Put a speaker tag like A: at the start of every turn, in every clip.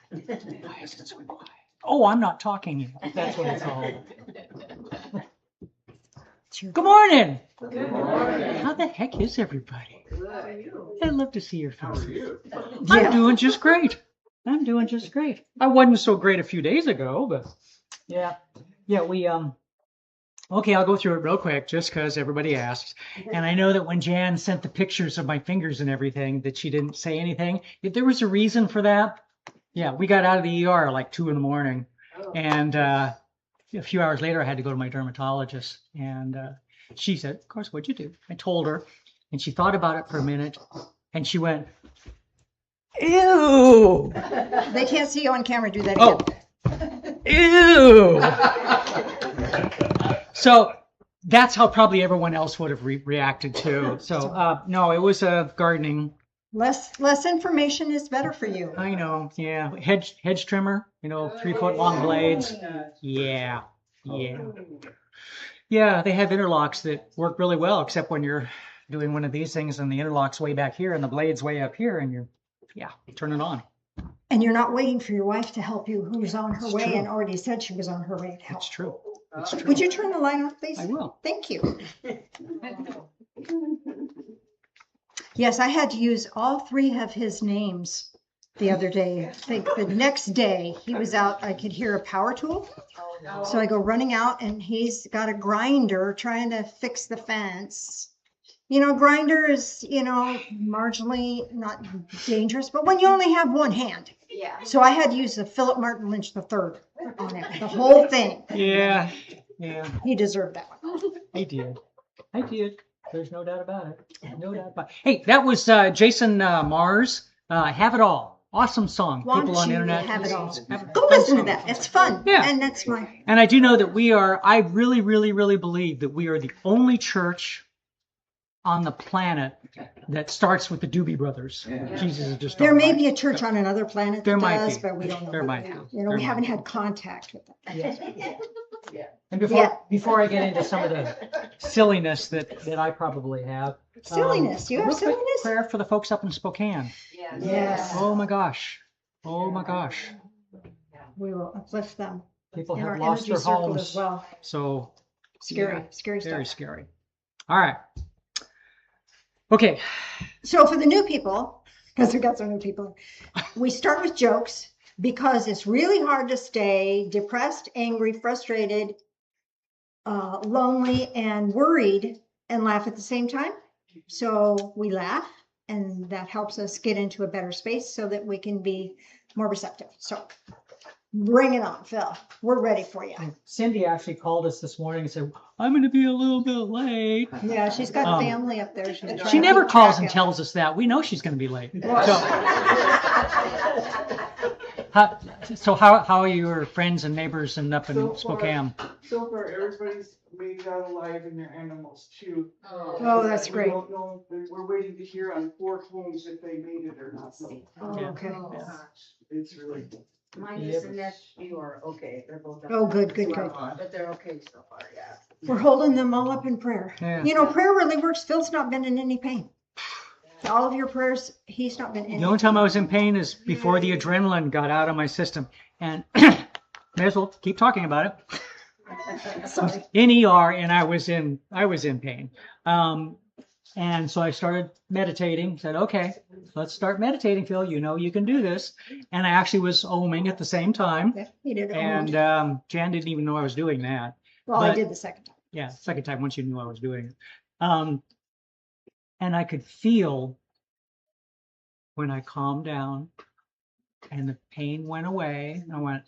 A: Why is it so quiet? Oh, I'm not talking yet. That's what it's all. Good morning.
B: Good morning.
A: How the heck is everybody?
B: Good.
A: I'd love to see your
B: How are
A: faces.
B: you?
A: I'm doing just great. I'm doing just great. I wasn't so great a few days ago, but yeah, we okay, I'll go through it real quick just because everybody asks. And I know that when Jan sent the pictures of my fingers and everything, that she didn't say anything. If there was a reason for that, yeah, we got out of the ER like 2 a.m. And a few hours later, I had to go to my dermatologist. And she said, of course, what'd you do? I told her. And she thought about it for a minute. And she went, ew.
C: They can't see you on camera. Do that again.
A: Ew. So that's how probably everyone else would have reacted to. So no, it was gardening.
C: Less information is better for you.
A: I know, yeah. Hedge trimmer, 3-foot long blades. Yeah. Yeah, they have interlocks that work really well, except when you're doing one of these things and the interlock's way back here and the blade's way up here and you turn it on.
C: And you're not waiting for your wife to help you, who's on her way
A: true.
C: and already said she was on her way to help.
A: It's true. It's true.
C: Would you turn the light off, please?
A: I will.
C: Thank you. Yes, I had to use all 3 of his names the other day. I think the next day he was out, I could hear a power tool. So I go running out and he's got a grinder trying to fix the fence. Grinder is, marginally not dangerous, but when you only have one hand.
B: Yeah.
C: So I had to use the Philip Martin Lynch III on it, the whole thing.
A: Yeah.
C: He deserved that one.
A: I did. There's no doubt about it. No doubt about it. Hey, that was Jason Mars. Have It All. Awesome song.
C: Want
A: People on the
C: you to
A: internet.
C: have it all. Go listen to that. It's fun.
A: Yeah.
C: And that's my.
A: And I do know that I really, really, really believe that we are the only church on the planet that starts with the Doobie Brothers.
B: Yeah.
A: Jesus is just
C: There may
A: almighty.
C: be a church on another planet
A: There
C: that
A: might
C: does,
A: be.
C: but we don't know.
A: There might be.
C: We
A: There
C: haven't
A: might
C: had contact with them.
B: Yeah.
A: And before I get into some of the silliness that I probably have.
C: Silliness. You have
A: real quick
C: silliness?
A: Prayer for the folks up in Spokane.
C: Yes.
A: Oh my gosh.
C: We will uplift them
A: People
C: in
A: have
C: our
A: lost
C: energy
A: their
C: circle
A: homes.
C: as well.
A: So
C: Scary,
A: yeah,
C: scary
A: very
C: stuff.
A: scary. All right. Okay.
C: So for the new people, because we got some new people, we start with jokes because it's really hard to stay depressed, angry, frustrated, lonely, and worried and laugh at the same time. So we laugh, and that helps us get into a better space so that we can be more receptive. So bring it on, Phil. We're ready for you.
A: Cindy actually called us this morning and said, I'm going to be a little bit late.
C: Yeah, she's got family up there.
A: She never calls and tells us that. We know she's going to be late. So how are your friends and neighbors and up in Spokane?
D: So far, everybody's made it out alive and their animals too.
C: Oh, that's great.
D: We don't know, we're waiting to hear on 4 homes if they made it or not.
C: Oh,
A: Yeah.
C: okay.
D: It's really.
B: My niece and nephew are okay. They're both.
C: Oh, good.
B: But they're okay so far, yeah.
C: We're holding them all up in prayer.
A: Yeah.
C: Prayer really works. Phil's not been in any pain. All of your prayers, he's not been in.
A: The only time I was in pain is before the adrenaline got out of my system. And may as well keep talking about it.
C: Sorry.
A: In ER, and I was in pain. And so I started meditating. Said, okay, let's start meditating, Phil. You can do this. And I actually was oming at the same time.
C: Yeah, he did it.
A: And Jan didn't even know I was doing that.
C: Well, I
A: but-
C: did the second time.
A: Yeah, second time once you knew I was doing it. And I could feel when I calmed down and the pain went away. I went,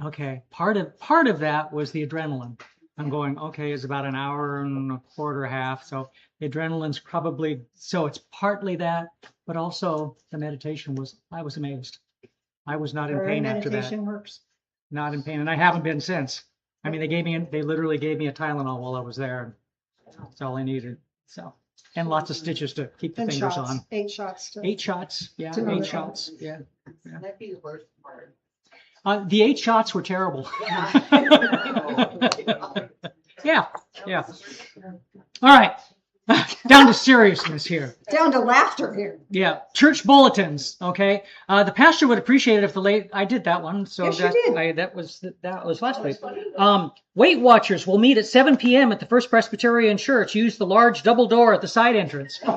A: okay. Part of that was the adrenaline. I'm going, okay, it's about an hour and a quarter, half. So the adrenaline's probably, so it's partly that, but also the meditation I was amazed. I was not in pain after that.
C: Meditation works.
A: Not in pain. And I haven't been since. I mean, they literally gave me a Tylenol while I was there. That's all I needed. So, and lots of stitches to keep the
C: And
A: fingers
C: shots.
A: on.
C: 8 shots.
A: 8 shots. Yeah,
C: To
A: 8
C: know
A: shots. Yeah.
B: That'd be the worst part.
A: The 8 shots were terrible. Yeah. All right. Down to seriousness here.
C: Down to laughter here.
A: Yeah, church bulletins. Okay, the pastor would appreciate it if I did that one. So
C: Yes, you did.
A: that was last week. Weight Watchers will meet at 7 p.m. at the First Presbyterian Church. Use the large double door at the side entrance.
D: Fat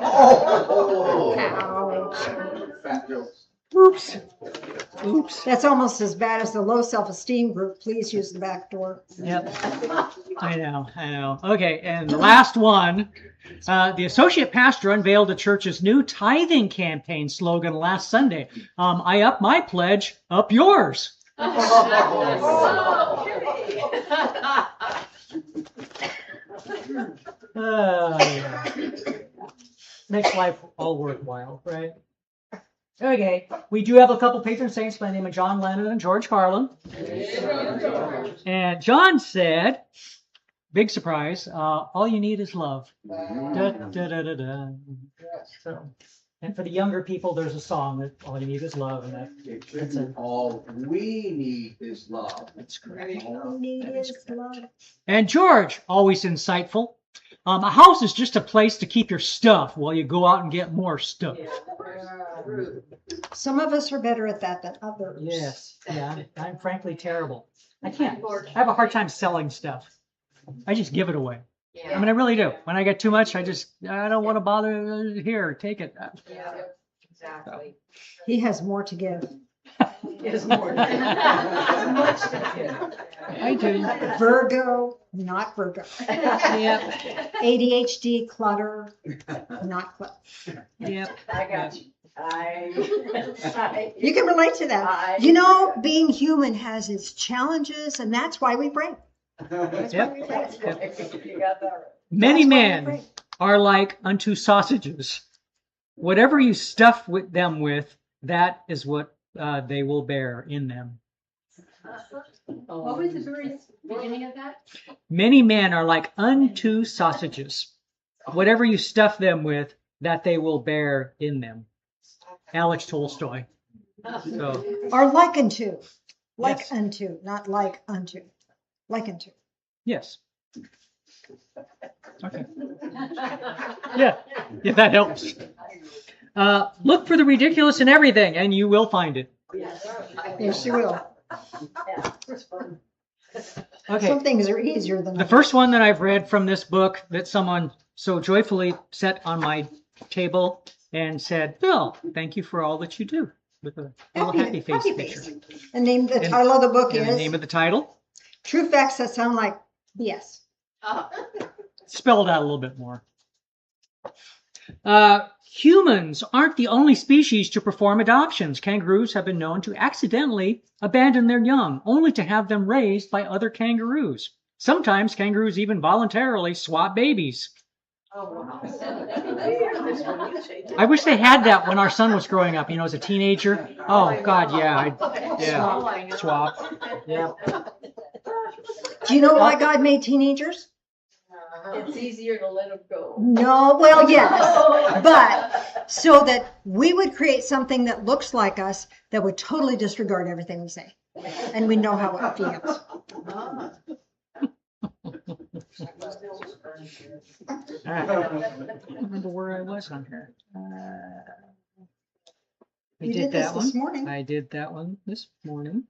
D: jokes.
A: Oops. Oops.
C: That's almost as bad as the low self-esteem group. Please use the back door.
A: Yep. I know. Okay, and the last one. The associate pastor unveiled the church's new tithing campaign slogan last Sunday. I up my pledge, up yours. Yeah. Makes life all worthwhile, right? Okay, we do have a couple patron saints by the name of John Lennon and George Carlin. And John said, big surprise, all you need is love. Da, da, da, da, da. So, and for the younger people, there's a song that all you need is love. And that's
E: All we need is love.
A: That's correct.
C: All we need is love.
A: And George, always insightful. A house is just a place to keep your stuff while you go out and get more stuff.
C: Some of us are better at that than others.
A: Yes. Yeah, I'm frankly terrible. I can't. I have a hard time selling stuff. I just give it away. I mean, I really do. When I get too much, I don't want to bother. Here, take it.
B: Yeah, exactly.
C: He has more to give.
B: It's more.
A: I do.
C: Virgo, not Virgo.
A: Yep.
C: ADHD, clutter, not clutter.
A: Yep.
B: I got you.
C: You can relate to that. You know, being human has its challenges, and that's why we pray. That's why we pray.
B: You got that right.
A: Many
C: That's why we
A: men
C: pray.
A: are like unto sausages. Whatever you stuff them with, that is what they will bear in them.
F: What was the very beginning of that?
A: Many men are like unto sausages. Whatever you stuff them with, that they will bear in them. Alex Tolstoy. So,
C: Or like unto. Like
A: Yes.
C: unto, not like unto. Like unto.
A: yes. Okay. Yeah, that helps. Look for the ridiculous in everything, and you will find it.
C: Yes, you will.
A: Okay.
C: Some things are easier than
A: The
C: others.
A: first one that I've read from this book that someone so joyfully set on my table and said, Bill, thank you for all that you do. With a little happy face picture.
C: And the
A: And-
C: title of the book
A: And the
C: is
A: name of the title,
C: True Facts That Sound Like BS.
A: spelled out a little bit more. Humans aren't the only species to perform adoptions. Kangaroos have been known to accidentally abandon their young, only to have them raised by other kangaroos. Sometimes kangaroos even voluntarily swap babies. I wish they had that when our son was growing up, as a teenager. Oh, God, yeah. Swap. Yeah.
C: Do you know why God made teenagers?
F: It's easier to let them go.
C: No, well, yes. But so that we would create something that looks like us that would totally disregard everything we say. And we know how it feels.
A: I don't remember where I was on here. I
C: You
A: did
C: did this
A: that
C: this
A: one.
C: morning.
A: I did that one this morning.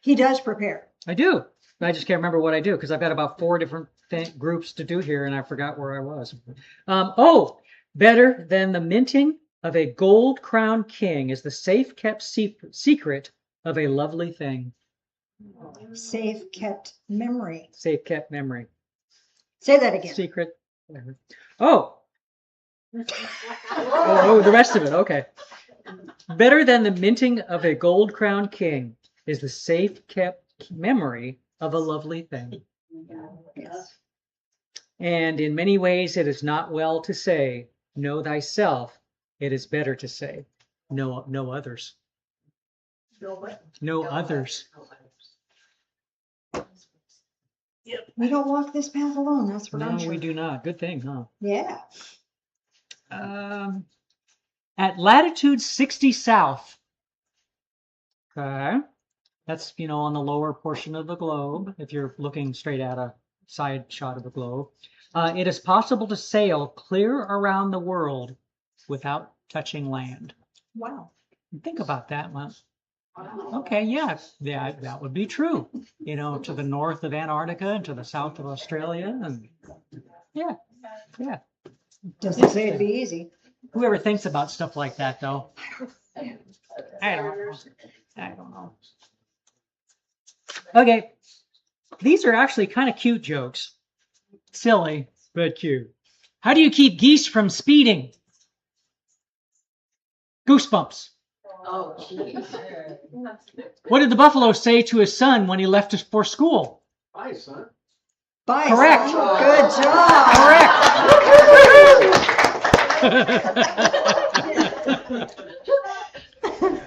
C: He does prepare.
A: I do. I just can't remember what I do because I've got about 4 different groups to do here and I forgot where I was. Better than the minting of a gold-crowned king is the safe-kept secret of a lovely thing.
C: Safe kept memory.
A: Safe-kept memory.
C: Say that again.
A: Secret. Oh, the rest of it. Okay. Better than the minting of a gold-crowned king is the safe-kept memory of a lovely thing.
C: Yes.
A: And in many ways it is not well to say, know thyself. It is better to say, know others. Know others.
C: We don't walk this path alone. That's for
A: No,
C: darn sure.
A: we do not. Good thing, huh?
C: Yeah.
A: At latitude 60 south. Okay. That's, on the lower portion of the globe, if you're looking straight at a side shot of the globe. It is possible to sail clear around the world without touching land.
C: Wow.
A: Think about that, man. Okay, yes, yeah, that would be true. You know, to the north of Antarctica and to the south of Australia, and yeah.
C: Doesn't say it'd be easy.
A: Whoever thinks about stuff like that, though, I don't know. Okay, these are actually kind of cute jokes. Silly, but cute. How do you keep geese from speeding? Goosebumps.
B: Oh, jeez.
A: What did the buffalo say to his son when he left for school?
E: Hi, son.
C: Bye.
A: Correct.
C: Good job.
A: Correct.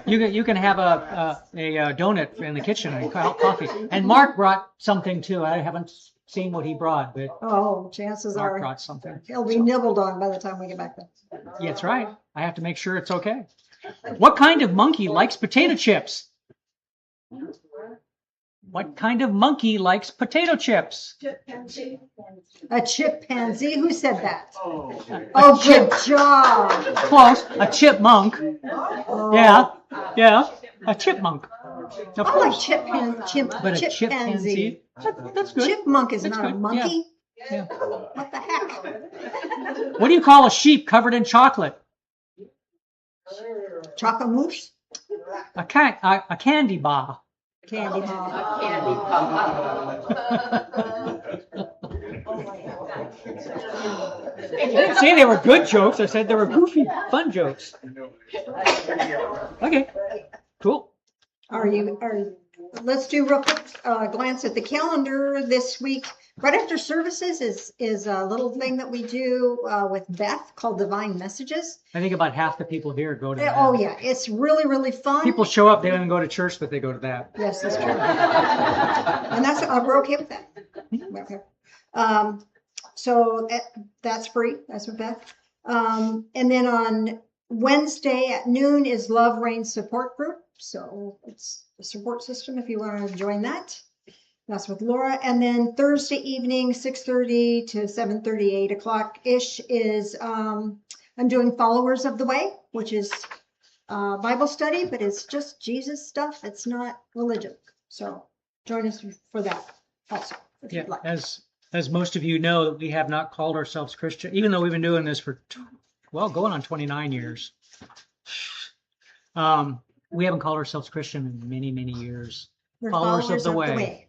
A: You can have a donut in the kitchen and coffee. And Mark brought something too. I haven't seen what he brought, but
C: Oh, chances
A: Mark
C: are
A: brought something.
C: he'll be nibbled on by the time we get back there.
A: Yeah, that's right. I have to make sure it's okay. What kind of monkey likes potato chips? What kind of monkey likes potato chips?
C: A chimpanzee? Who said that?
E: Oh,
C: Oh, good job.
A: Close. A chipmunk.
C: Oh,
A: Yeah. A chipmunk. Of
C: I like
A: course. But a
C: chimpanzee.
A: chimpanzee. That's good.
C: Chipmunk is
A: That's
C: not a
A: good,
C: monkey.
A: Yeah.
C: What the heck?
A: What do you call a sheep covered in chocolate?
C: Chocolate mousse?
A: A candy bar.
C: Candy bar.
B: Candy
A: I didn't say they were good jokes. I said they were goofy, fun jokes. Okay, cool.
C: Let's do real quick glance at the calendar this week. Right after services is a little thing that we do with Beth called Divine Messages.
A: I think about half the people here go to that.
C: Oh yeah, it's really, really fun.
A: People show up, they don't even go to church, but they go to that.
C: Yes, that's true. And that's we're okay with that. We're okay. So that's free. That's with Beth. And then on Wednesday at noon is Love Reign Support Group. So it's a support system if you want to join that. That's with Laura. And then Thursday evening, 6:30 to 7:30, 8 o'clock ish is I'm doing Followers of the Way, which is Bible study, but it's just Jesus stuff. It's not religion. So join us for that also. If
A: Yeah,
C: you'd like.
A: as most of you know, we have not called ourselves Christian, even though we've been doing this for, going on 29 years. We haven't called ourselves Christian in many, many years.
C: We're
A: Followers of the Way.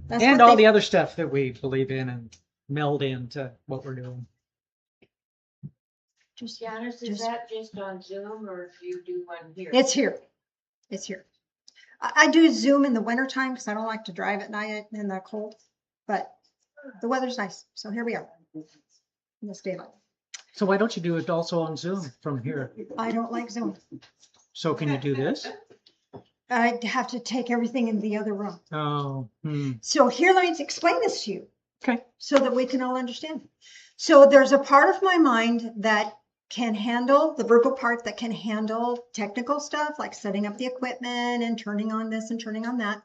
C: That's
A: And
C: what
A: all
C: they-
A: the other stuff that we believe in and meld into what we're doing.
B: Janice, is
C: Just-
B: that just on Zoom or do you do one here?
C: It's here. It's here. I do Zoom in the wintertime because I don't like to drive at night in the cold, but the weather's nice. So here we are in this daylight.
A: So why don't you do it also on Zoom from here?
C: I don't like Zoom.
A: So can you do this?
C: I have to take everything in the other room.
A: Oh,
C: So here, let me explain this to you
A: okay.
C: so that we can all understand. So there's a part of my mind that can handle the verbal part that can handle technical stuff like setting up the equipment and turning on this and turning on that.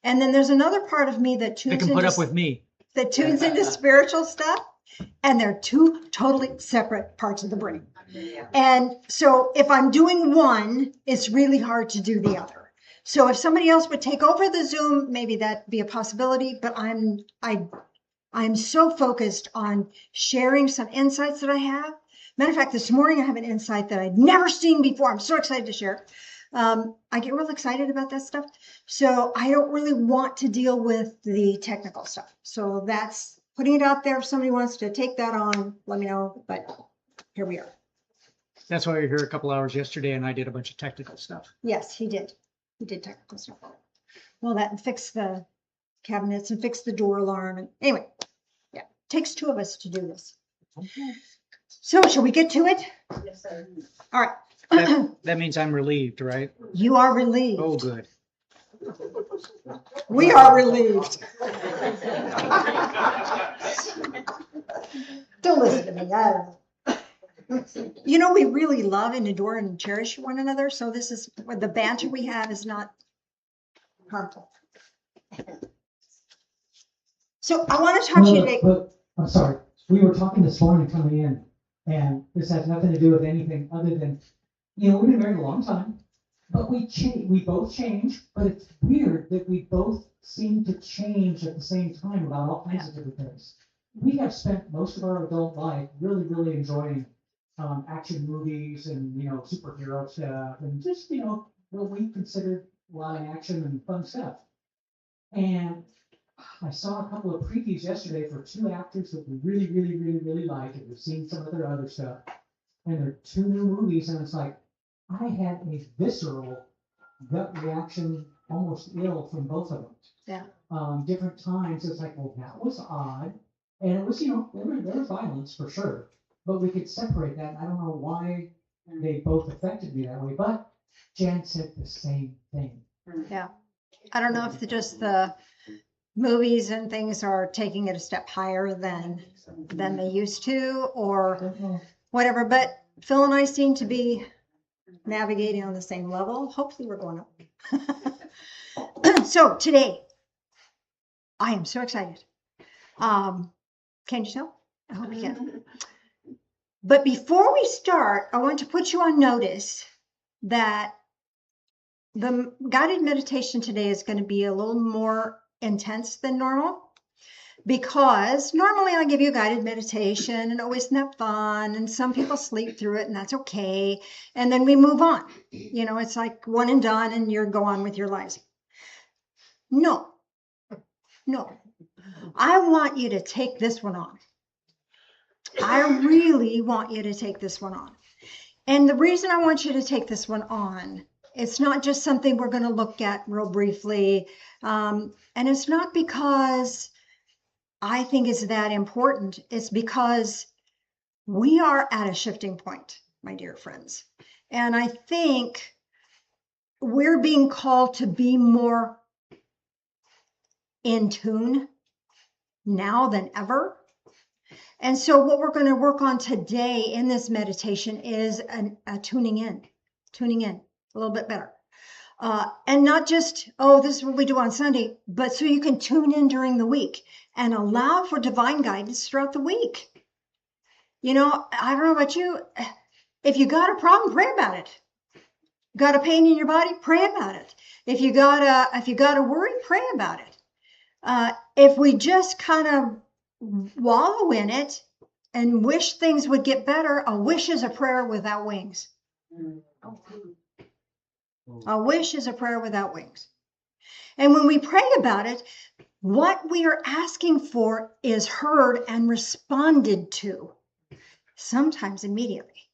C: And then there's another part of me that
A: They
C: tunes
A: can put
C: into
A: up with me.
C: spiritual stuff. And they're two totally separate parts of the brain. And so if I'm doing one, it's really hard to do the other. So if somebody else would take over the Zoom, maybe that'd be a possibility, but I'm so focused on sharing some insights that I have. Matter of fact, this morning I have an insight that I'd never seen before. I'm so excited to share. I get real excited about that stuff. So I don't really want to deal with the technical stuff. So that's putting it out there. If somebody wants to take that on, let me know. But here we are.
A: That's why we were here a couple hours yesterday and I did a bunch of technical stuff.
C: Yes, he did. He did technical stuff. Well, that and fix the cabinets and fix the door alarm. And anyway, yeah, takes two of us to do this. So shall we get to it?
B: Yes, sir.
C: All right.
A: That means I'm relieved, right?
C: You are relieved.
A: Oh, good.
C: We are relieved. Don't listen to me. I don't know. You know, we really love and adore and cherish one another. So this is the banter we have is not harmful. So I want to talk to you today.
A: But I'm sorry. We were talking this morning coming in, and this has nothing to do with anything other than, we've been married a long time, but we both change, but it's weird that we both seem to change at the same time about all kinds of different things. We have spent most of our adult life really, really enjoying action movies and, superhero stuff and just, what we considered a lot of action and fun stuff. And I saw a couple of previews yesterday for two actors that we really, really, really, really like, and we've seen some of their other stuff. And they're two new movies, and it's like, I had a visceral gut reaction, almost ill from both of them.
C: Yeah.
A: Different times, it's like, well, that was odd. And it was, there was violence for sure, but we could separate that. I don't know why they both affected me that way, but Jan said the same thing.
C: Yeah. I don't know if just the movies and things are taking it a step higher than they used to or whatever, but Phil and I seem to be navigating on the same level. Hopefully we're going up. So today, I am so excited. Can you tell? I hope you can. But before we start, I want to put you on notice that the guided meditation today is going to be a little more intense than normal, because normally I give you a guided meditation and always isn't that fun, and some people sleep through it and that's okay, and then we move on. It's like one and done and you go on with your lives. No, I want you to take this one on. I really want you to take this one on. And the reason I want you to take this one on, it's not just something we're going to look at real briefly. And it's not because I think it's that important. It's because we are at a shifting point, my dear friends. And I think we're being called to be more in tune now than ever. And so what we're going to work on today in this meditation is a tuning in a little bit better. And not just, this is what we do on Sunday, but so you can tune in during the week and allow for divine guidance throughout the week. I don't know about you. If you got a problem, pray about it. Got a pain in your body, pray about it. If you got a worry, pray about it. If we just kind of wallow in it and wish things would get better, a wish is a prayer without wings. A wish is a prayer without wings. And when we pray about it, what we are asking for is heard and responded to, sometimes immediately.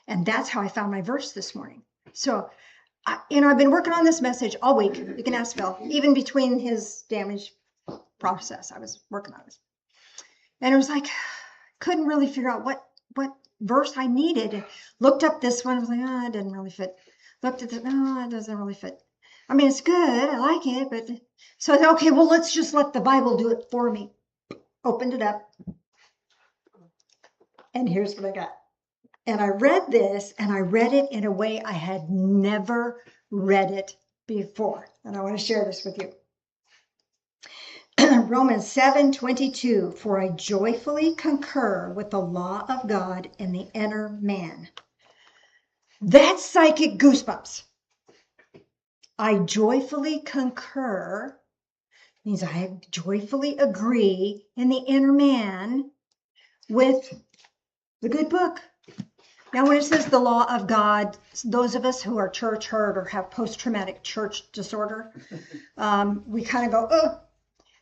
C: And that's how I found my verse this morning. So, I've been working on this message all week. You can ask Phil, even between his damage process, I was working on this. And it was like, couldn't really figure out what verse I needed. Looked up this one, I was like, it doesn't really fit. Looked at it, no, it doesn't really fit. I mean, it's good, I like it, but so I thought, okay, well, let's just let the Bible do it for me. Opened it up, and here's what I got. And I read this, and I read it in a way I had never read it before. And I want to share this with you. Romans 7:22, for I joyfully concur with the law of God in the inner man. That's psychic goosebumps. I joyfully concur means I joyfully agree in the inner man with the good book. Now, when it says the law of God, those of us who are church hurt or have post-traumatic church disorder, we kind of go,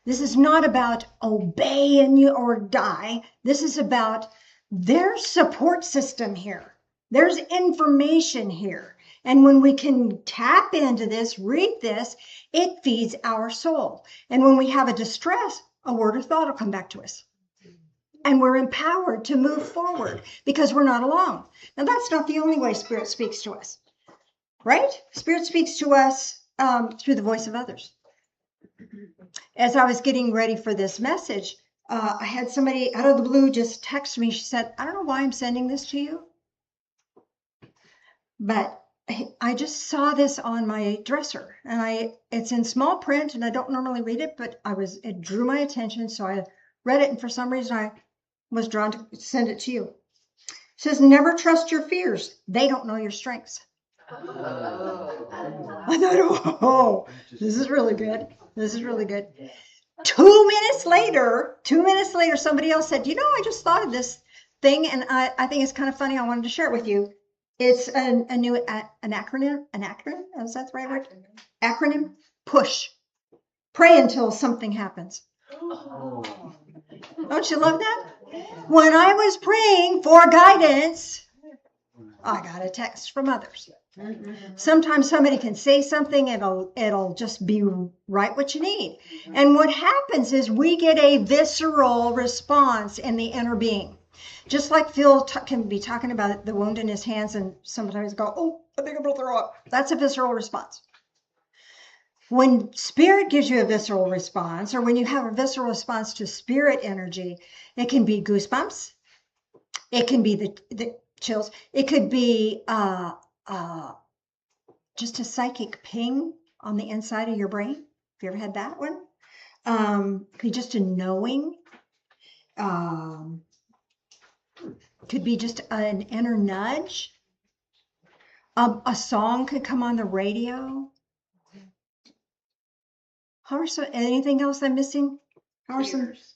C: this is not about obey and you or die. This is about there's support system here. There's information here. And when we can tap into this, read this, it feeds our soul. And when we have a distress, a word or thought will come back to us. And we're empowered to move forward because we're not alone. Now, that's not the only way Spirit speaks to us, right? Spirit speaks to us through the voice of others. As I was getting ready for this message, I had somebody out of the blue just text me. She said, I don't know why I'm sending this to you, but I just saw this on my dresser, and it's in small print, and I don't normally read it, but it drew my attention, so I read it, and for some reason I was drawn to send it to you. It says, never trust your fears. They don't know your strengths. I thought, oh, this is really good. This is really good. 2 minutes later, somebody else said, I just thought of this thing, and I think it's kind of funny. I wanted to share it with you. It's an acronym. Is that the right word? Acronym. Push. Pray until something happens. Don't you love that? When I was praying for guidance, I got a text from others. Sometimes somebody can say something, it'll just be right what you need. And what happens is we get a visceral response in the inner being. Just like Phil can be talking about the wound in his hands and sometimes go, oh, I think I'm going to throw up. That's a visceral response. When spirit gives you a visceral response, or when you have a visceral response to spirit energy, it can be goosebumps. It can be the chills. It could be just a psychic ping on the inside of your brain. Have you ever had that one? Could be just a knowing. Could be just an inner nudge. A song could come on the radio. Anything else I'm missing?
B: Tears.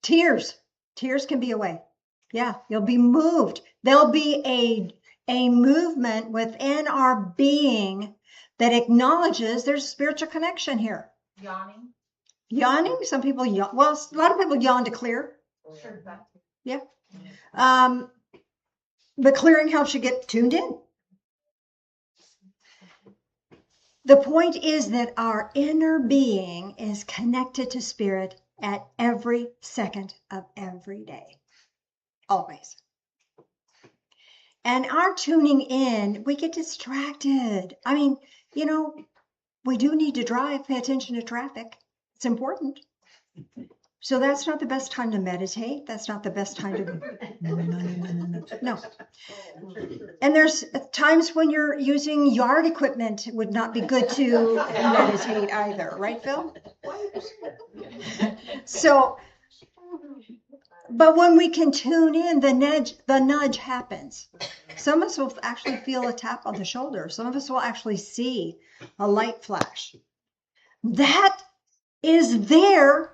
C: Tears can be a way. Yeah, you'll be moved. There'll be a movement within our being that acknowledges there's a spiritual connection here. Yawning? Some people yawn. Well, a lot of people yawn to clear. Yeah. But clearing helps you get tuned in. The point is that our inner being is connected to spirit at every second of every day. Always. And our tuning in, we get distracted. I mean, we do need to drive, pay attention to traffic. It's important. So that's not the best time to meditate. That's not the best time to, no. And there's times when you're using yard equipment, it would not be good to meditate either. Right, Phil? So, but when we can tune in, the nudge happens. Some of us will actually feel a tap on the shoulder. Some of us will actually see a light flash. That is there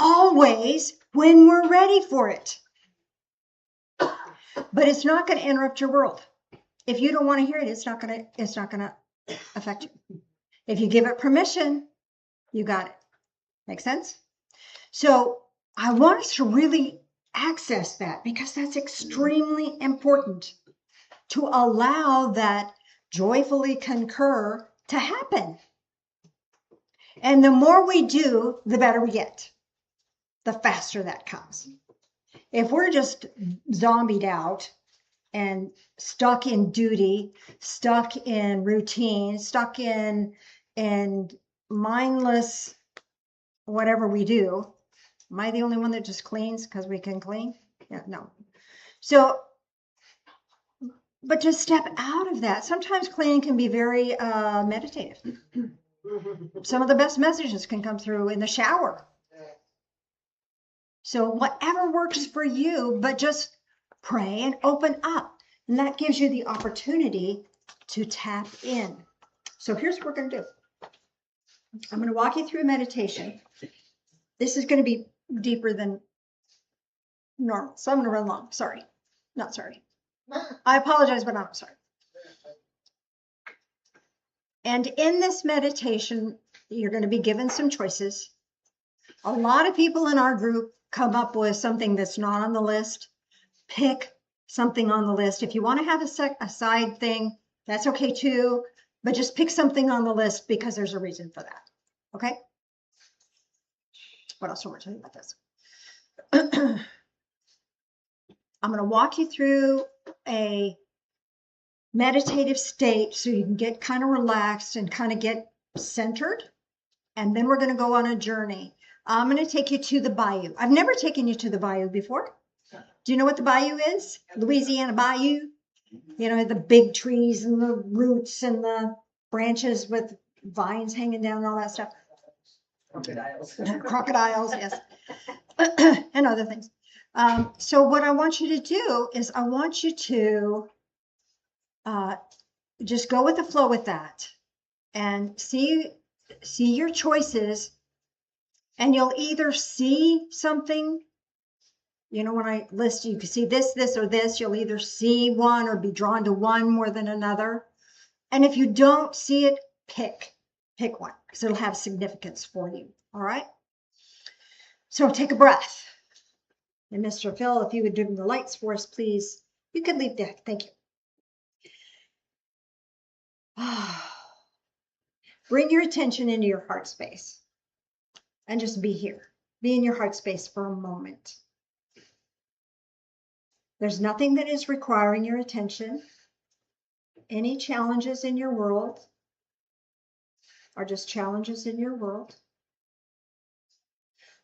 C: always when we're ready for it. But it's not going to interrupt your world. If you don't want to hear it, it's not going to affect you. If you give it permission, you got it. Make sense? So I want us to really access that, because that's extremely important to allow that joyfully concur to happen. And the more we do, the better we get. The faster that comes. If we're just zombied out and stuck in duty, stuck in routine, stuck in mindless whatever we do, am I the only one that just cleans because we can clean? Yeah, no. So, but to step out of that, sometimes cleaning can be very meditative. Some of the best messages can come through in the shower. So whatever works for you, but just pray and open up. And that gives you the opportunity to tap in. So here's what we're going to do. I'm going to walk you through a meditation. This is going to be deeper than normal. So I'm going to run long. Sorry. Not sorry. I apologize, but I'm sorry. And in this meditation, you're going to be given some choices. A lot of people in our group come up with something that's not on the list. Pick something on the list. If you want to have a side thing, that's okay too. But just pick something on the list because there's a reason for that. Okay? What else do I tell you about this? I'm going to walk you through a meditative state so you can get kind of relaxed and kind of get centered. And then we're going to go on a journey. I'm going to take you to the bayou. I've never taken you to the bayou before. Do you know what the bayou is? Louisiana Bayou. You know, the big trees and the roots and the branches with vines hanging down and all that stuff. Crocodiles, yes. And other things. So what I want you to do is I want you to just go with the flow with that and see your choices, and you'll either see something, you know, when I list, you can see this, this, or this, you'll either see one or be drawn to one more than another. And if you don't see it, pick one, because it'll have significance for you. All right. So take a breath. And Mr. Phil, if you would dim the lights for us, please. You can leave that. Thank you. Bring your attention into your heart space and just be here. Be in your heart space for a moment. There's nothing that is requiring your attention. Any challenges in your world are just challenges in your world.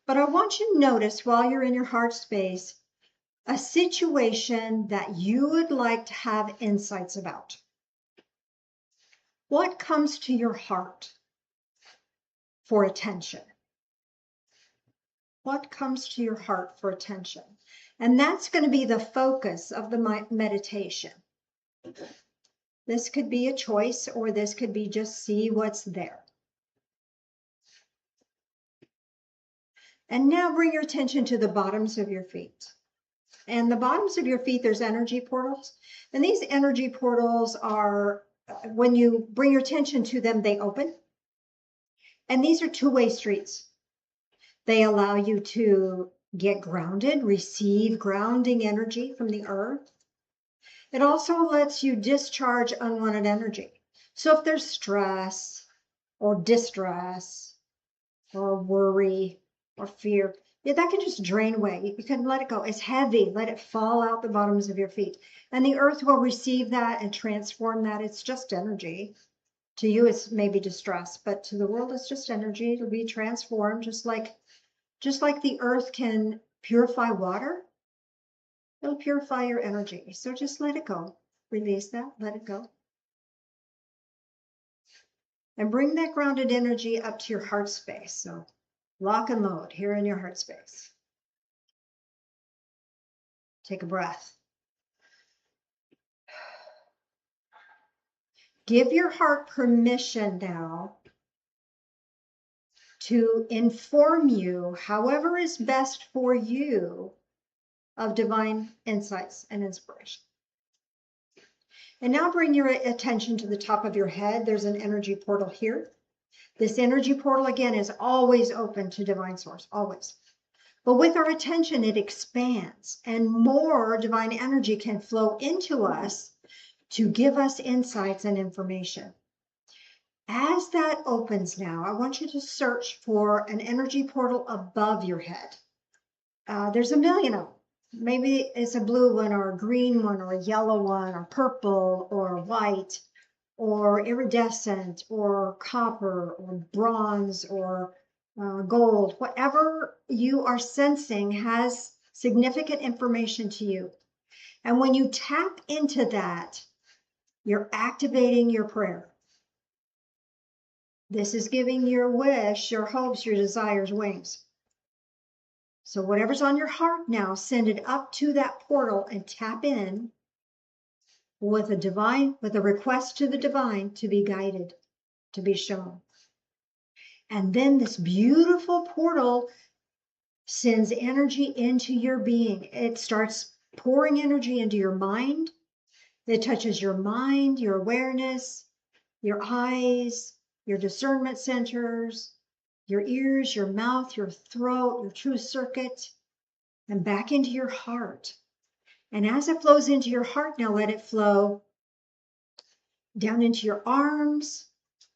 C: But I want you to notice while you're in your heart space, a situation that you would like to have insights about. What comes to your heart for attention? What comes to your heart for attention? And that's going to be the focus of the meditation. This could be a choice, or this could be just see what's there. And now bring your attention to the bottoms of your feet. And the bottoms of your feet, there's energy portals. And these energy portals are, when you bring your attention to them, they open. And these are two-way streets. They allow you to get grounded, receive grounding energy from the earth. It also lets you discharge unwanted energy. So if there's stress or distress or worry or fear, that can just drain away. You can let it go. It's heavy. Let it fall out the bottoms of your feet. And the earth will receive that and transform that. It's just energy. To you, it's maybe distress, but to the world, it's just energy. It'll be transformed, just like the earth can purify water. It'll purify your energy. So just let it go. Release that. Let it go. And bring that grounded energy up to your heart space. So lock and load here in your heart space. Take a breath. Give your heart permission now to inform you, however is best for you, of divine insights and inspiration. And now bring your attention to the top of your head. There's an energy portal here. This energy portal, again, is always open to divine source, always. But with our attention, it expands, and more divine energy can flow into us to give us insights and information. As that opens now, I want you to search for an energy portal above your head. There's a million of them. Maybe it's a blue one or a green one or a yellow one or purple or white or iridescent or copper or bronze or gold. Whatever you are sensing has significant information to you. And when you tap into that, you're activating your prayer. This is giving your wish, your hopes, your desires wings. So whatever's on your heart now, send it up to that portal and tap in with a request to the divine to be guided, to be shown. And then this beautiful portal sends energy into your being. It starts pouring energy into your mind. It touches your mind, your awareness, your eyes, your discernment centers, your ears, your mouth, your throat, your true circuit, and back into your heart. And as it flows into your heart, now let it flow down into your arms,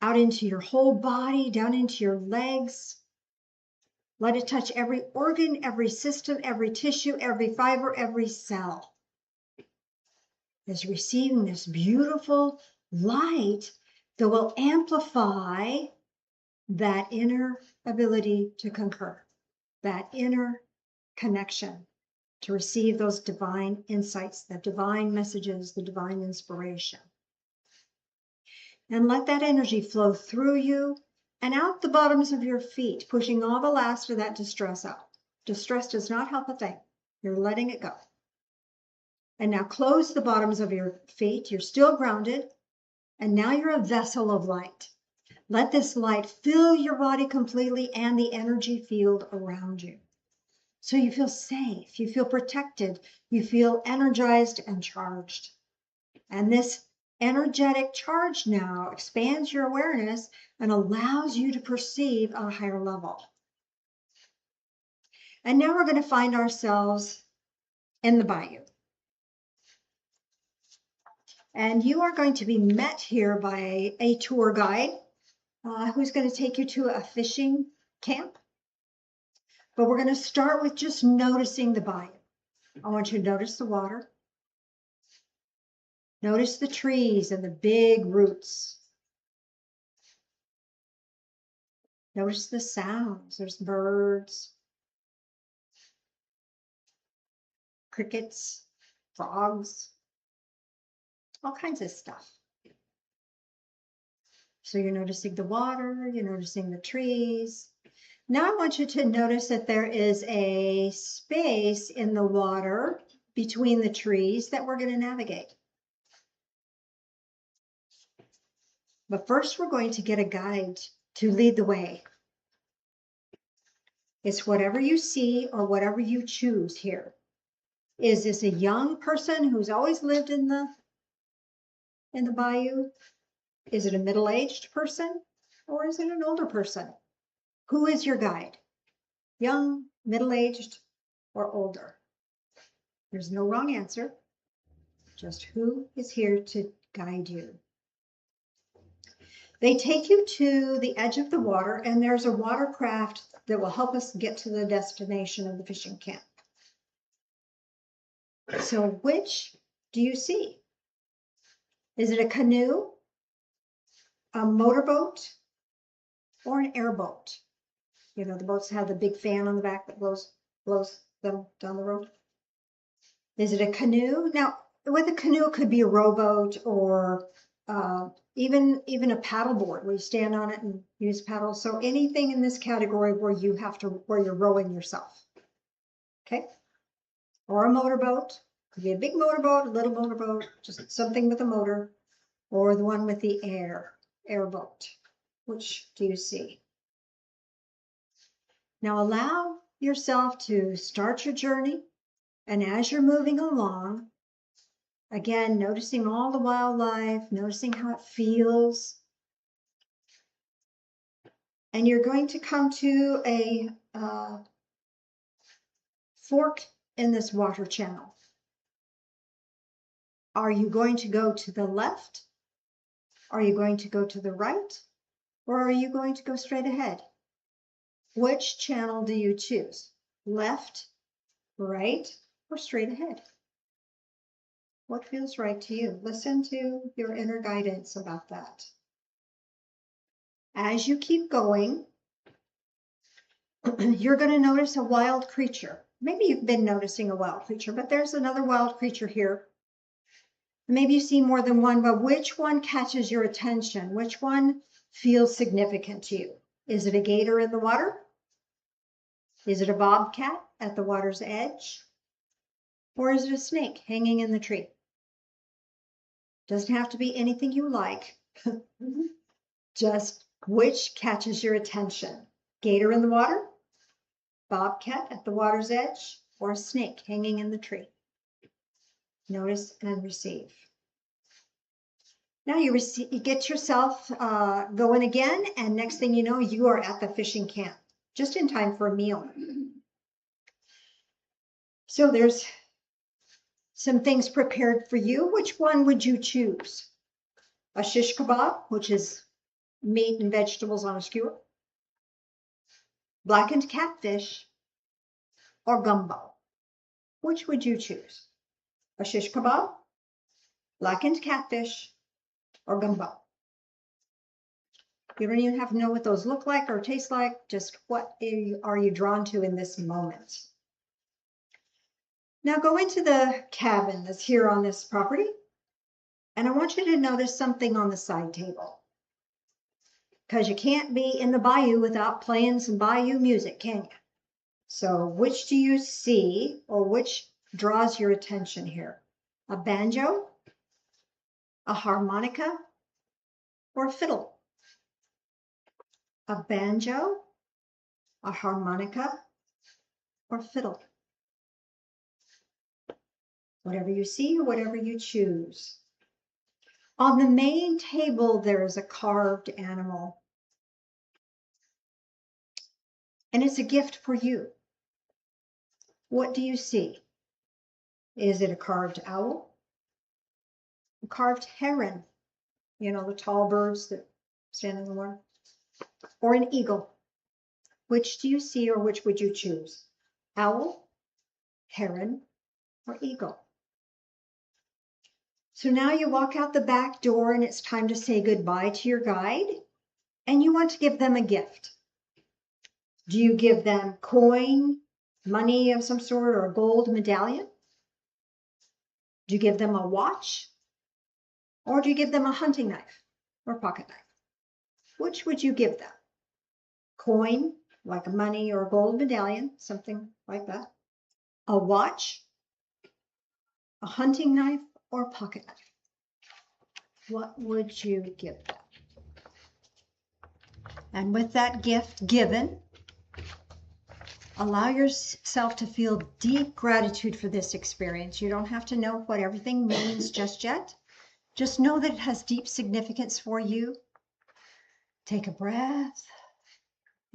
C: out into your whole body, down into your legs. Let it touch every organ, every system, every tissue, every fiber, every cell. Is receiving this beautiful light that will amplify that inner ability to concur, that inner connection, to receive those divine insights, the divine messages, the divine inspiration. And let that energy flow through you and out the bottoms of your feet, pushing all the last of that distress out. Distress does not help a thing. You're letting it go. And now close the bottoms of your feet. You're still grounded. And now you're a vessel of light. Let this light fill your body completely and the energy field around you. So you feel safe, you feel protected, you feel energized and charged. And this energetic charge now expands your awareness and allows you to perceive on a higher level. And now we're going to find ourselves in the bayou. And you are going to be met here by a tour guide who's going to take you to a fishing camp. But we're going to start with just noticing the bayou. I want you to notice the water. Notice the trees and the big roots. Notice the sounds. There's birds, crickets, frogs, all kinds of stuff. So you're noticing the water, you're noticing the trees. Now I want you to notice that there is a space in the water between the trees that we're going to navigate. But first we're going to get a guide to lead the way. It's whatever you see or whatever you choose here. Is this a young person who's always lived in the bayou? Is it a middle-aged person or is it an older person? Who is your guide? Young, middle-aged, or older? There's no wrong answer. Just who is here to guide you. They take you to the edge of the water, and there's a watercraft that will help us get to the destination of the fishing camp. So which do you see? Is it a canoe, a motorboat, or an airboat? You know, the boats have the big fan on the back that blows them down the road. Is it a canoe? Now, with a canoe, it could be a rowboat or even a paddleboard where you stand on it and use paddles. So anything in this category where you're rowing yourself. Okay? Or a motorboat. Could be a big motorboat, a little motorboat, just something with a motor, or the one with the airboat. Which do you see? Now allow yourself to start your journey, and as you're moving along, again, noticing all the wildlife, noticing how it feels, and you're going to come to a fork in this water channel. Are you going to go to the left? Are you going to go to the right? Or are you going to go straight ahead? Which channel do you choose? Left, right, or straight ahead? What feels right to you? Listen to your inner guidance about that. As you keep going, you're going to notice a wild creature. Maybe you've been noticing a wild creature, but there's another wild creature here. Maybe you see more than one, but which one catches your attention? Which one feels significant to you? Is it a gator in the water? Is it a bobcat at the water's edge? Or is it a snake hanging in the tree? Doesn't have to be anything you like. Just which catches your attention? Gator in the water? Bobcat at the water's edge? Or a snake hanging in the tree? Notice and receive. Now you get yourself going again, and next thing you know, you are at the fishing camp, just in time for a meal. So there's some things prepared for you. Which one would you choose? A shish kabob, which is meat and vegetables on a skewer, blackened catfish, or gumbo? Which would you choose? A shish kebab, blackened catfish, or gumbo? You don't even have to know what those look like or taste like, just what are you drawn to in this moment. Now go into the cabin that's here on this property, and I want you to notice something on the side table. Because you can't be in the bayou without playing some bayou music, can you? So which do you see, or which draws your attention here? A banjo, a harmonica, or a fiddle? A banjo, a harmonica, or fiddle? Whatever you see, or whatever you choose. On the main table, there is a carved animal. And it's a gift for you. What do you see? Is it a carved owl? A carved heron? You know, the tall birds that stand in the water? Or an eagle? Which do you see, or which would you choose? Owl, heron, or eagle? So now you walk out the back door and it's time to say goodbye to your guide, and you want to give them a gift. Do you give them coin, money of some sort, or a gold medallion? Do you give them a watch? Or do you give them a hunting knife or pocket knife? Which would you give them? Coin, like a money or a gold medallion, something like that. A watch, a hunting knife, or a pocket knife? What would you give them? And with that gift given, allow yourself to feel deep gratitude for this experience. You don't have to know what everything means just yet. Just know that it has deep significance for you. Take a breath,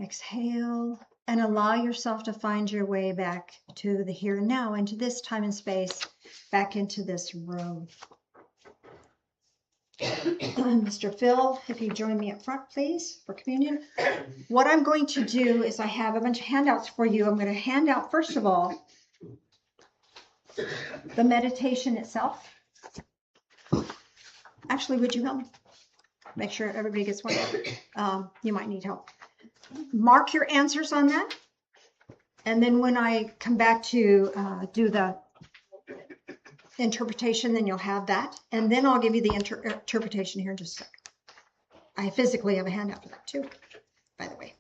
C: exhale, and allow yourself to find your way back to the here and now, into this time and space, back into this room. Mr. Phil, if you join me up front, please, for communion. What I'm going to do is I have a bunch of handouts for you. I'm going to hand out, first of all, the meditation itself. Actually, would you help me? Make sure everybody gets one. You might need help. Mark your answers on that. And then when I come back to do the interpretation, then you'll have that. And then I'll give you the interpretation here in just a second. I physically have a handout for that too, by the way.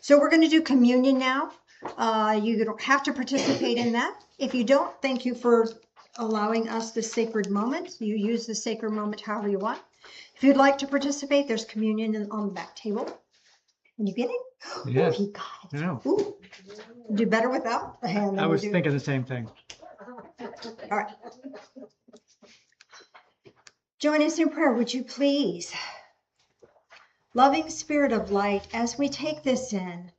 C: So we're going to do communion now. You don't have to participate in that. If you don't, thank you for allowing us this sacred moment. You use the sacred moment however you want. If you'd like to participate, there's communion on the back table. Can you get it?
A: Yeah.
C: Ooh, he got it.
A: I know.
C: Ooh. Do better without a hand.
A: I was thinking the same thing.
C: All right. Join us in prayer, would you please? Loving Spirit of light, as we take this in,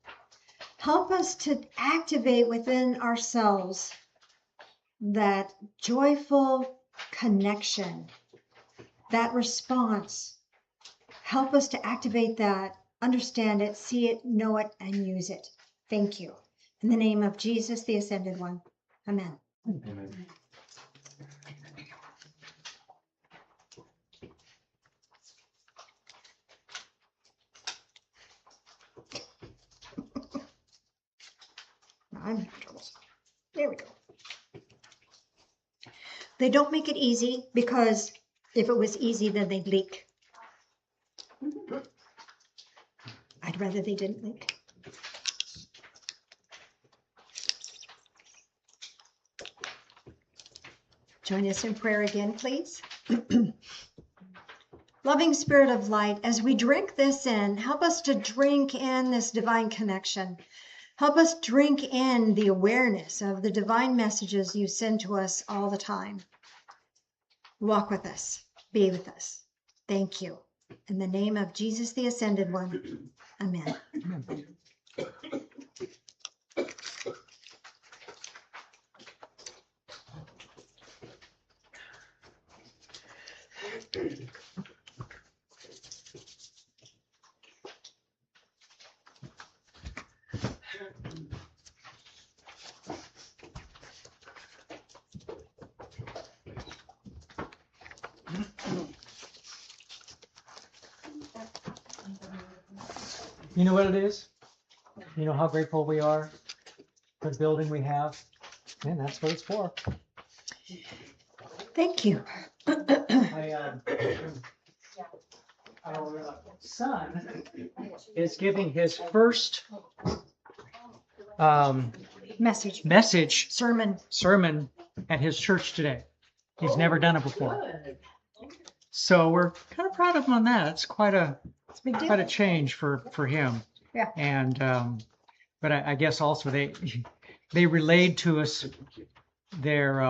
C: help us to activate within ourselves that joyful connection, that response. Help us to activate that, understand it, see it, know it, and use it. Thank you. In the name of Jesus, the Ascended One. Amen.
A: Amen.
C: I'm having trouble. There we go. They don't make it easy because if it was easy, then they'd leak. I'd rather they didn't leak. Join us in prayer again, please. Loving Spirit of light, as we drink this in, help us to drink in this divine connection. Help us drink in the awareness of the divine messages you send to us all the time. Walk with us. Be with us. Thank you. In the name of Jesus, the Ascended One. Amen.
A: You know what it is? You know how grateful we are for the building we have, And that's what it's for.
C: Thank you.
A: Our son is giving his first
C: Message.
A: sermon at his church today. He's never done it before. So we're kind of proud of him on that. It's quite a
C: Big deal.
A: quite a change for him.
C: Yeah.
A: And but I guess also they relayed to us their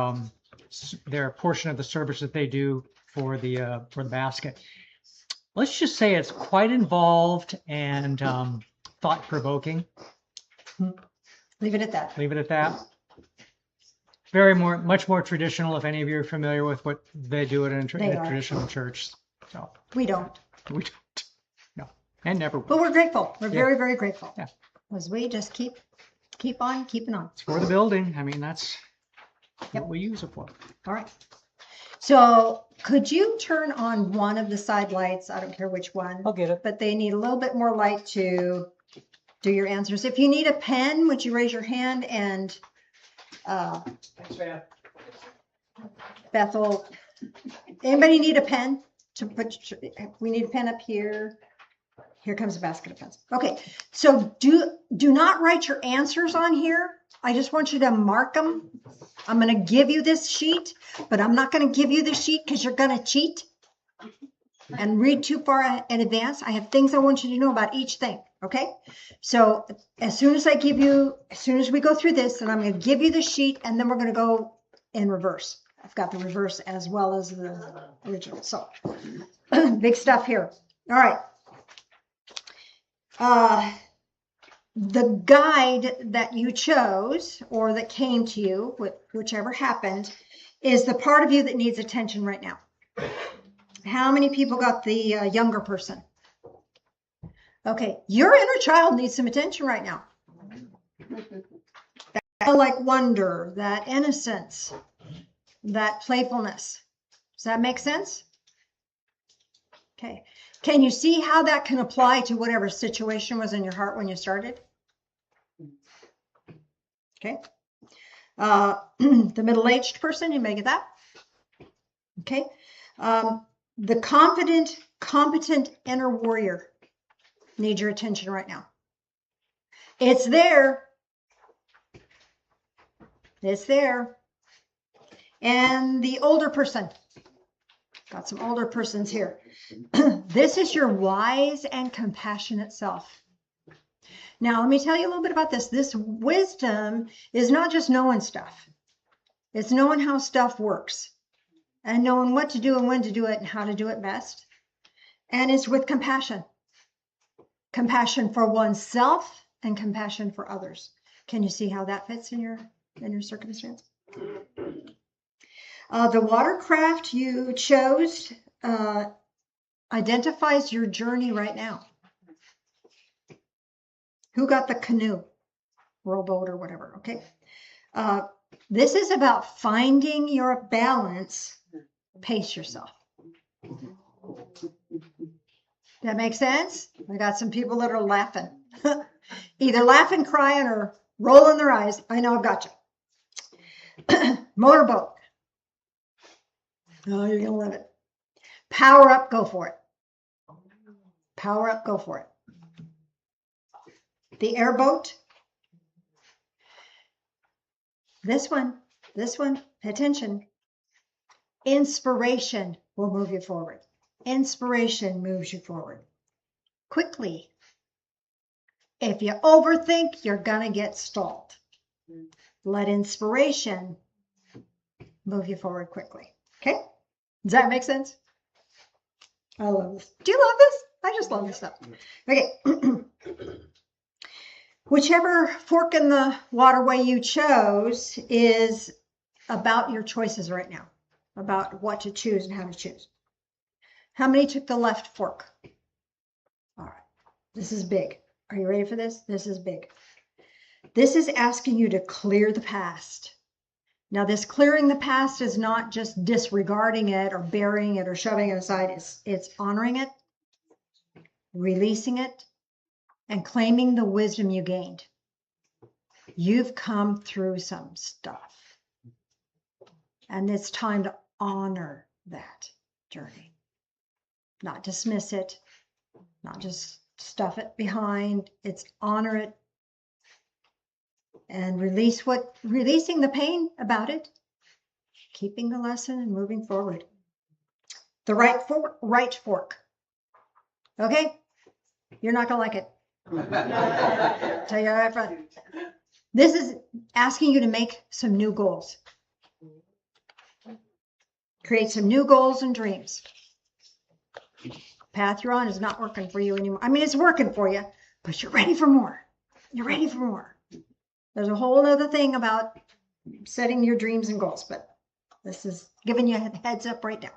A: portion of the service that they do for the basket. Let's just say it's quite involved and thought-provoking.
C: Leave it at that.
A: Leave it at that. Much more traditional. If any of you are familiar with what they do at a traditional church, so
C: We don't.
A: we don't. No, and never will.
C: But we're grateful. We're
A: Yeah.
C: very, very grateful.
A: Yeah.
C: Because we just keep on keeping on.
A: It's for the building. I mean, that's what we use it for.
C: All right. So could you turn on one of the side lights? I don't care which one,
A: I'll get it.
C: but they need a little bit more light to do your answers. If you need a pen, would you raise your hand? And Bethel, anybody need a pen to put? We need a pen up here. Here comes a basket of pens. Okay, so do not write your answers on here. I just want you to mark them. I'm going to give you this sheet, but I'm not going to give you the sheet because you're going to cheat and read too far in advance. I have things I want you to know about each thing. Okay, so as soon as we go through this, then I'm going to give you the sheet, and then we're going to go in reverse. I've got the reverse as well as the original. So big stuff here. All right. The guide that you chose or that came to you, whichever happened, is the part of you that needs attention right now. How many people got the younger person? Okay, your inner child needs some attention right now. That like wonder, that innocence, that playfulness. Does that make sense? Okay. Can you see how that can apply to whatever situation was in your heart when you started? Okay. The middle-aged person, you may get that. Okay. The confident, competent inner warrior needs your attention right now. It's there. It's there. And the older person. Got some older persons here. This is your wise and compassionate self. Now, let me tell you a little bit about this. This wisdom is not just knowing stuff. It's knowing how stuff works and knowing what to do and when to do it and how to do it best. And it's with compassion. Compassion for oneself and compassion for others. Can you see how that fits in your circumstance? The watercraft you chose identifies your journey right now. Who got the canoe, rowboat, or whatever? Okay. This is about finding your balance. Pace yourself. That makes sense? I got some people that are laughing. Either laughing, crying, or rolling their eyes. I know I've got you. Motorboat. Oh, you're going to love it. Power up, go for it. Power up, go for it. The airboat. This one, pay attention. Inspiration will move you forward. Inspiration moves you forward quickly. If you overthink, you're going to get stalled. Let inspiration move you forward quickly. Okay? Does that make sense? I love this. Do you love this? I just love this stuff. Okay. Whichever fork in the waterway you chose is about your choices right now, about what to choose and how to choose. How many took the left fork? All right. This is big. Are you ready for this? This is big. This is asking you to clear the past. Now, this clearing the past is not just disregarding it or burying it or shoving it aside. It's honoring it, releasing it, and claiming the wisdom you gained. You've come through some stuff. And it's time to honor that journey, not dismiss it, not just stuff it behind. It's honor it and releasing the pain about it, keeping the lesson and moving forward. The right fork. Okay? You're not going to like it. Tell you right front. This is asking you to make some new goals. Create some new goals and dreams. Path you're on is not working for you anymore. I mean, it's working for you, but you're ready for more. You're ready for more. There's a whole other thing about setting your dreams and goals, but this is giving you a heads up right now.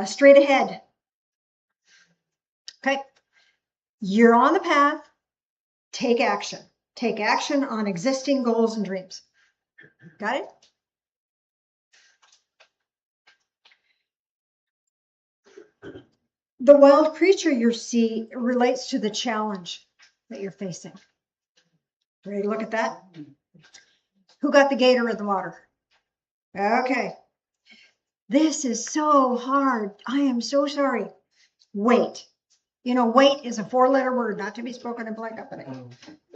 C: Straight ahead. Okay. You're on the path. Take action. Take action on existing goals and dreams. Got it? The wild creature you see relates to the challenge that you're facing. Ready to look at that? Who got the gator in the water? Okay. This is so hard. I am so sorry. Wait. You know, wait is a 4-letter word, not to be spoken in polite company.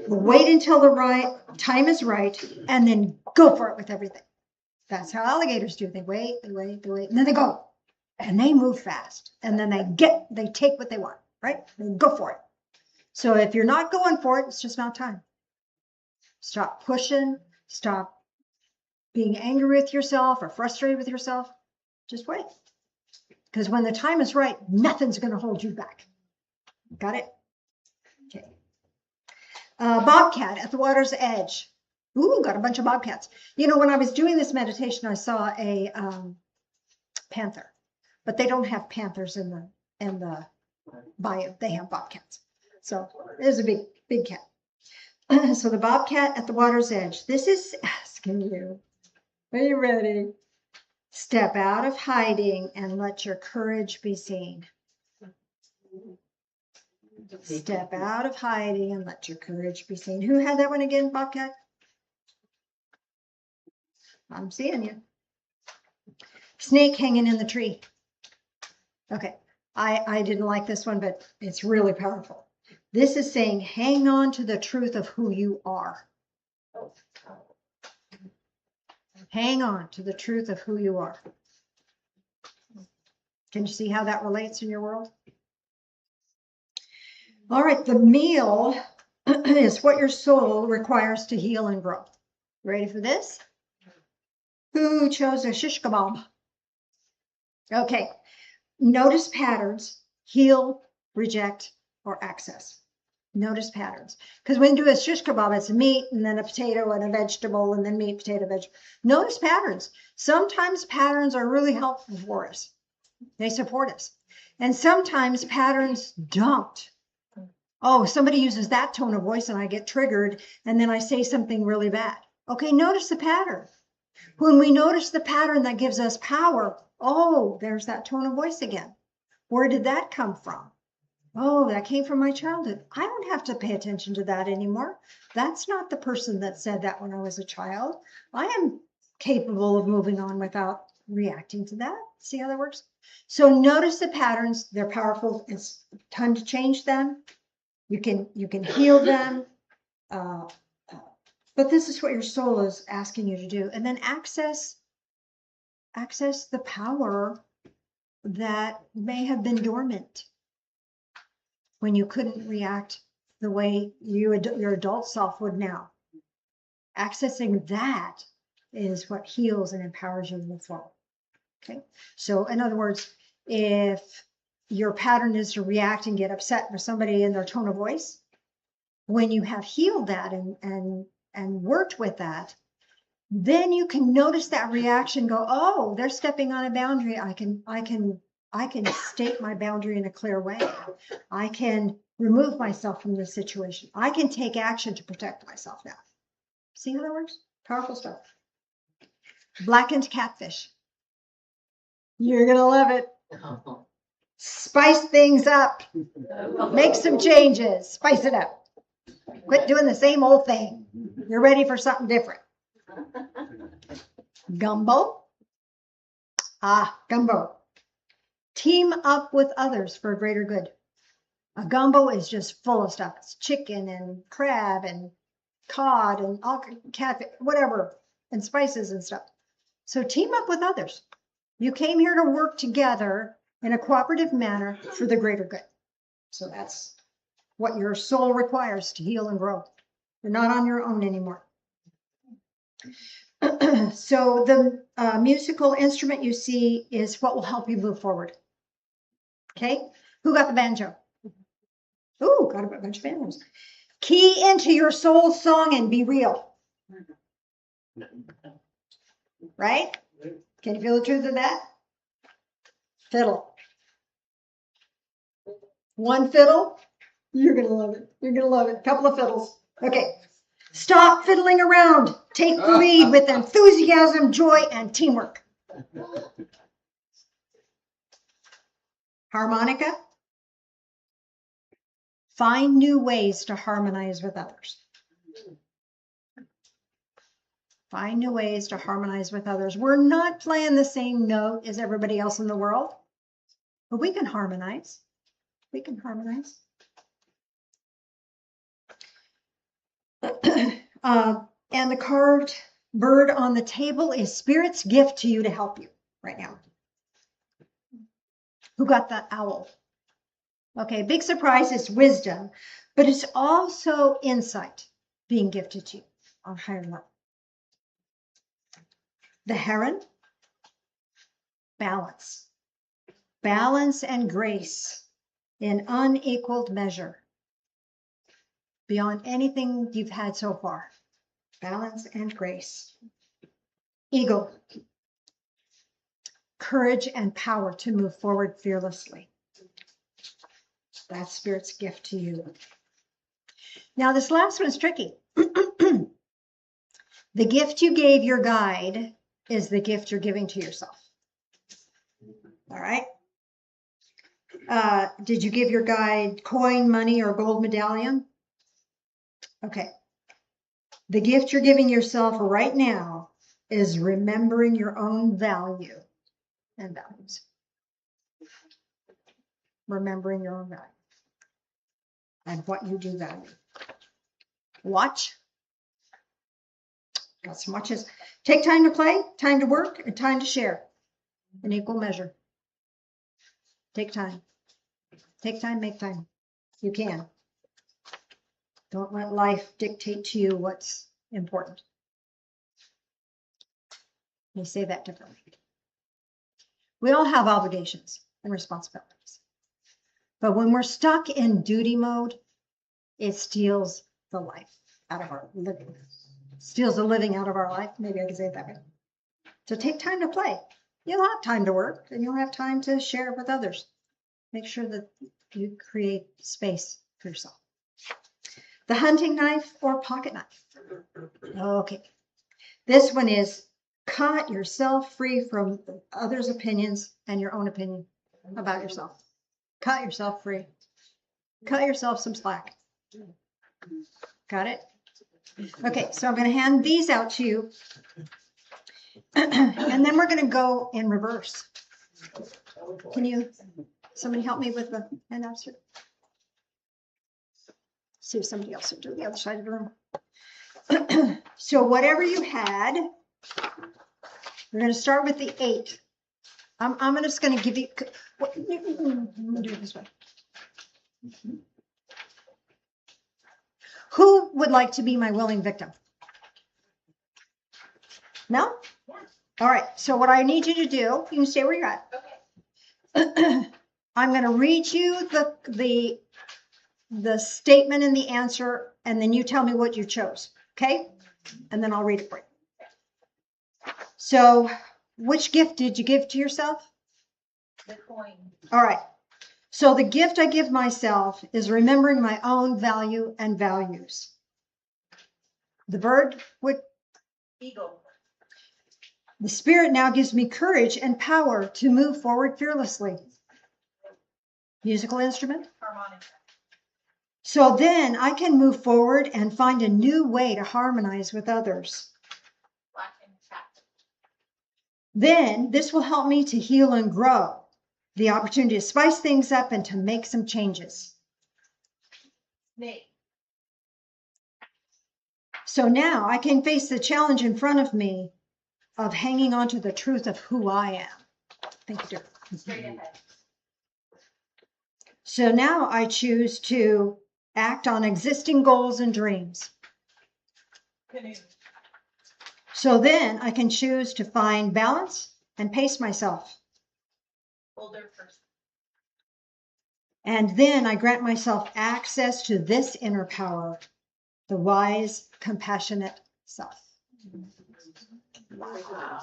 C: Wait until the right time is right, and then go for it with everything. That's how alligators do. They wait, and then they go. And they move fast. And then they take what they want, right? They go for it. So if you're not going for it, it's just not time. Stop pushing. Stop being angry with yourself or frustrated with yourself. Just wait. Because when the time is right, nothing's going to hold you back. Got it? Okay. Bobcat at the water's edge. Ooh, got a bunch of bobcats. You know, when I was doing this meditation, I saw a panther, but they don't have panthers in the bayou. They have bobcats. So there's a big cat. So the bobcat at the water's edge. This is asking you, are you ready? Step out of hiding and let your courage be seen. Step out of hiding and let your courage be seen. Who had that one again, Bobcat? I'm seeing you. Snake hanging in the tree. Okay, I didn't like this one, but it's really powerful. This is saying, hang on to the truth of who you are. Hang on to the truth of who you are. Can you see how that relates in your world? All right, the meal is what your soul requires to heal and grow. Ready for this? Who chose a shish kabob? Okay, notice patterns, heal, reject, or access. Notice patterns. Because when you do a shish kebab, it's meat and then a potato and a vegetable and then meat, potato, vegetable. Notice patterns. Sometimes patterns are really helpful for us. They support us. And sometimes patterns don't. Oh, somebody uses that tone of voice and I get triggered and then I say something really bad. Okay, notice the pattern. When we notice the pattern that gives us power, oh, there's that tone of voice again. Where did that come from? Oh, that came from my childhood. I don't have to pay attention to that anymore. That's not the person that said that when I was a child. I am capable of moving on without reacting to that. See how that works? So notice the patterns. They're powerful. It's time to change them. You can heal them. But this is what your soul is asking you to do. And then access the power that may have been dormant when you couldn't react the way your adult self would now. Accessing that is what heals and empowers you to move forward. Okay. So in other words, if your pattern is to react and get upset with somebody in their tone of voice, when you have healed that and worked with that, then you can notice that reaction, go, oh, they're stepping on a boundary. I can state my boundary in a clear way. I can remove myself from this situation. I can take action to protect myself now. See how that works? Powerful stuff. Blackened catfish. You're going to love it. Spice things up. Make some changes. Spice it up. Quit doing the same old thing. You're ready for something different. Gumbo. Gumbo. Team up with others for a greater good. A gumbo is just full of stuff. It's chicken and crab and cod and all catfish, whatever, and spices and stuff. So team up with others. You came here to work together in a cooperative manner for the greater good. So that's what your soul requires to heal and grow. You're not on your own anymore. So the musical instrument you see is what will help you move forward. Okay, who got the banjo? Ooh, got a bunch of banjos. Key into your soul song and be real. Right? Can you feel the truth of that? Fiddle. One fiddle. You're going to love it. You're going to love it. Couple of fiddles. Okay. Stop fiddling around. Take the lead with enthusiasm, joy, and teamwork. Harmonica. Find new ways to harmonize with others. Find new ways to harmonize with others. We're not playing the same note as everybody else in the world, but we can harmonize. We can harmonize. And the carved bird on the table is Spirit's gift to you to help you right now. Who got the owl? Okay, big surprise is wisdom, but it's also insight being gifted to you on a higher level. The heron, balance. Balance and grace in unequaled measure. Beyond anything you've had so far. Balance and grace. Eagle. Courage and power to move forward fearlessly. That's Spirit's gift to you. Now, this last one is tricky. The gift you gave your guide is the gift you're giving to yourself. All right? Did you give your guide coin, money, or gold medallion? Okay. The gift you're giving yourself right now is remembering your own value and values. Remembering your own value and what you do value. Watch. Got some watches. Take time to play, time to work, and time to share in equal measure. Take time. Take time, make time. You can. Don't let life dictate to you what's important. Let me say that differently. We all have obligations and responsibilities. But when we're stuck in duty mode, it steals the life out of our living. Steals the living out of our life. Maybe I can say it that way. So take time to play. You'll have time to work and you'll have time to share with others. Make sure that you create space for yourself. The hunting knife or pocket knife. Okay. This one is cut yourself free from others' opinions and your own opinion about yourself. Cut yourself free. Cut yourself some slack. Got it? Okay, so I'm going to hand these out to you. And then we're going to go in reverse. Can somebody help me with the handouts here? See if somebody else will do the other side of the room. So whatever you had, we're going to start with the 8. I'm just going to give you, I'm going to do it this way. Who would like to be my willing victim? No? All right. So what I need you to do, you can stay where you're at. Okay. I'm going to read you the statement and the answer, and then you tell me what you chose. Okay? And then I'll read it for you. So which gift did you give to yourself?
B: The coin.
C: All right. So the gift I give myself is remembering my own value and values. The bird would.
B: Eagle.
C: The Spirit now gives me courage and power to move forward fearlessly. Musical instrument.
B: Harmonica.
C: So then I can move forward and find a new way to harmonize with others. Then this will help me to heal and grow. The opportunity to spice things up and to make some changes.
B: Snake.
C: So now I can face the challenge in front of me of hanging on to the truth of who I am. Thank you, dear.
B: Straight ahead.
C: So now I choose to act on existing goals and dreams.
B: Canoe.
C: So then I can choose to find balance and pace myself.
B: Older person.
C: And then I grant myself access to this inner power, the wise, compassionate self.
F: Wow.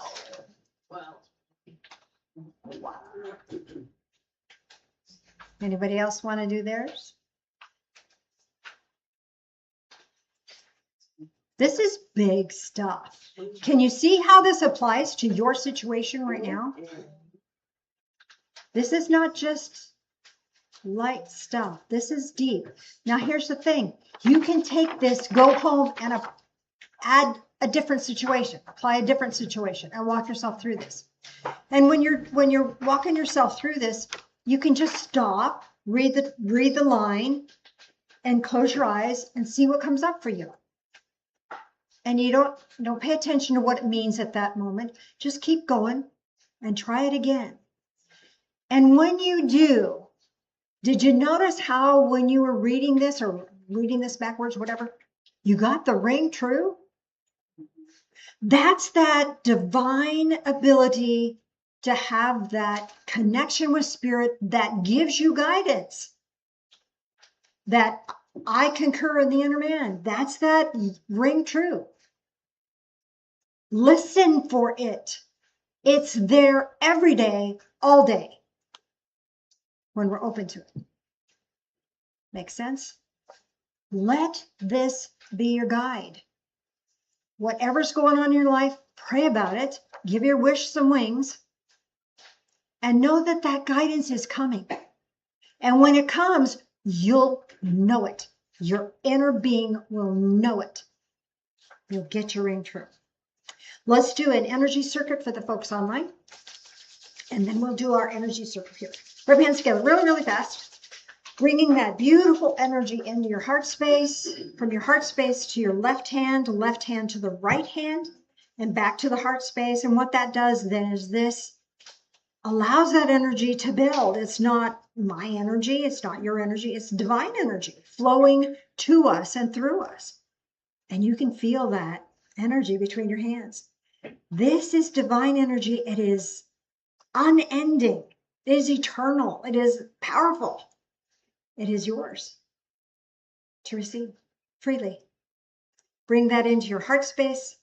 C: Anybody else want to do theirs? This is big stuff. Can you see how this applies to your situation right now? This is not just light stuff. This is deep. Now, here's the thing. You can take this, go home and add a different situation, apply a different situation and walk yourself through this. And when you're walking yourself through this, you can just stop, read the line and close your eyes and see what comes up for you. And you don't pay attention to what it means at that moment. Just keep going and try it again. And when you do, did you notice how when you were reading this or reading this backwards, whatever, you got the ring true? That's that divine ability to have that connection with spirit that gives you guidance. That I concur in the inner man. That's that ring true. Listen for it. It's there every day, all day, when we're open to it. Make sense? Let this be your guide. Whatever's going on in your life, pray about it. Give your wish some wings. And know that that guidance is coming. And when it comes, you'll know it. Your inner being will know it. You'll get your ring true. Let's do an energy circuit for the folks online. And then we'll do our energy circuit here. Rub your hands together really, really fast. Bringing that beautiful energy into your heart space. From your heart space to your left hand to the right hand, and back to the heart space. And what that does then is this allows that energy to build. It's not my energy. It's not your energy. It's divine energy flowing to us and through us. And you can feel that energy between your hands. This is divine energy. It is unending. It is eternal. It is powerful. It is yours to receive freely. Bring that into your heart space.